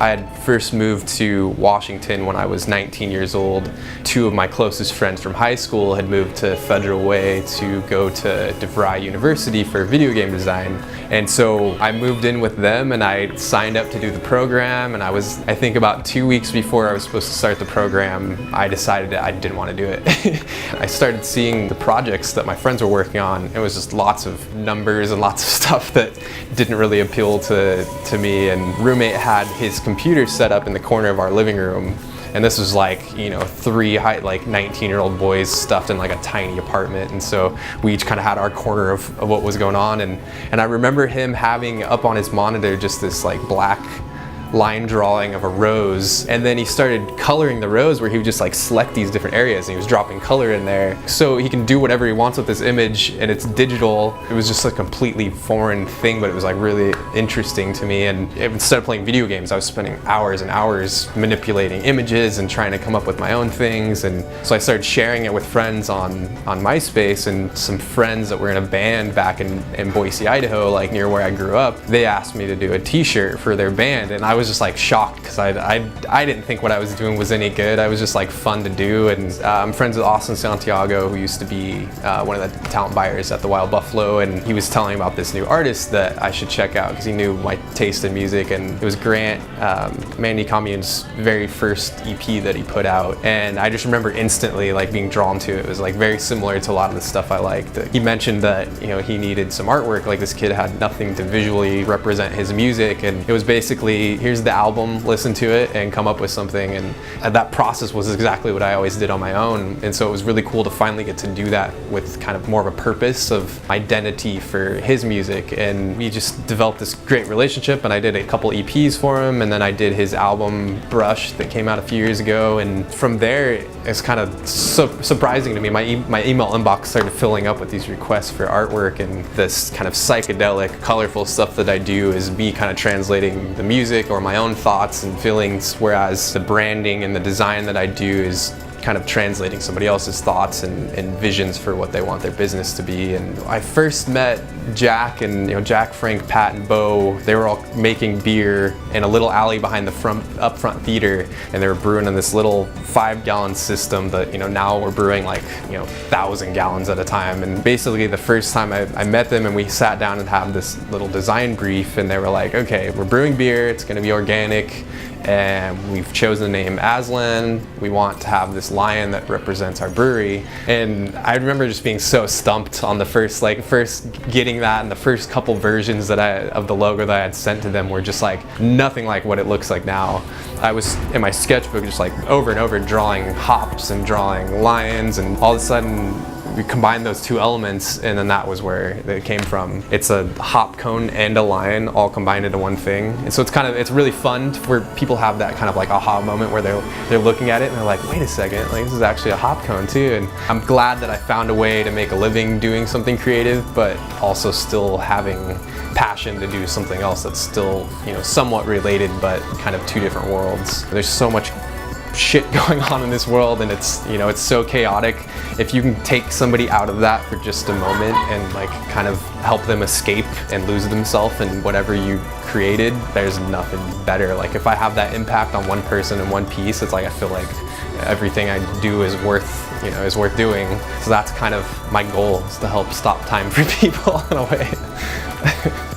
I had first moved to Washington when I was 19 years old. Two of my closest friends from high school had moved to Federal Way to go to DeVry University for video game design. And so I moved in with them and I signed up to do the program, and I think about 2 weeks before I was supposed to start the program, I decided that I didn't want to do it. I started seeing the projects that my friends were working on. It was just lots of numbers and lots of stuff that didn't really appeal to me. And roommate had his computer set up in the corner of our living room. And this was like, three 19-year-old boys stuffed in like a tiny apartment. And so we each kind of had our corner of what was going on. And I remember him having up on his monitor just this like black line drawing of a rose, and then he started coloring the rose where he would just like select these different areas and he was dropping color in there so he can do whatever he wants with this image, and it's digital. It was just a completely foreign thing, but it was like really interesting to me. And instead of playing video games, I was spending hours and hours manipulating images and trying to come up with my own things. And so I started sharing it with friends on MySpace, and some friends that were in a band back in Boise, Idaho, like near where I grew up, they asked me to do a t-shirt for their band, and I was just like shocked because I didn't think what I was doing was any good. I was just like fun to do. And I'm friends with Austin Santiago, who used to be one of the talent buyers at the Wild Buffalo, and he was telling about this new artist that I should check out because he knew my taste in music. And it was Grant, Manatee Commune's very first EP that he put out, and I just remember instantly like being drawn to it. It was like very similar to a lot of the stuff I liked. He mentioned that he needed some artwork, like this kid had nothing to visually represent his music, and it was basically, here's the album, listen to it and come up with something. And that process was exactly what I always did on my own. And so it was really cool to finally get to do that with kind of more of a purpose of identity for his music. And we just developed this great relationship, and I did a couple EPs for him, and then I did his album Brush that came out a few years ago. And from there, it's kind of surprising to me. My email inbox started filling up with these requests for artwork, and this kind of psychedelic, colorful stuff that I do is me kind of translating the music or my own thoughts and feelings, whereas the branding and the design that I do is kind of translating somebody else's thoughts and visions for what they want their business to be. And I first met Jack, and Jack, Frank, Pat, and Bo, they were all making beer in a little alley behind the up front theater, and they were brewing in this little 5-gallon system that now we're brewing like 1,000 gallons at a time. And basically the first time I met them and we sat down and had this little design brief, and they were like, okay, we're brewing beer, it's going to be organic, and we've chosen the name Aslan. We want to have this lion that represents our brewery. And I remember just being so stumped on the first getting that, and the first couple versions of the logo that I had sent to them were just like nothing like what it looks like now. I was in my sketchbook just like over and over drawing hops and drawing lions, and all of a sudden we combined those two elements, and then that was where it came from. It's a hop cone and a lion all combined into one thing. And so it's really fun where people have that kind of like aha moment where they're looking at it and they're like, wait a second, like this is actually a hop cone too. And I'm glad that I found a way to make a living doing something creative, but also still having passion to do something else that's still somewhat related, but kind of two different worlds. There's so much shit going on in this world, and it's so chaotic. If you can take somebody out of that for just a moment and like kind of help them escape and lose themselves in whatever you created, there's nothing better. Like if I have that impact on one person in one piece, it's like I feel like everything I do is worth doing. So that's kind of my goal, is to help stop time for people in a way.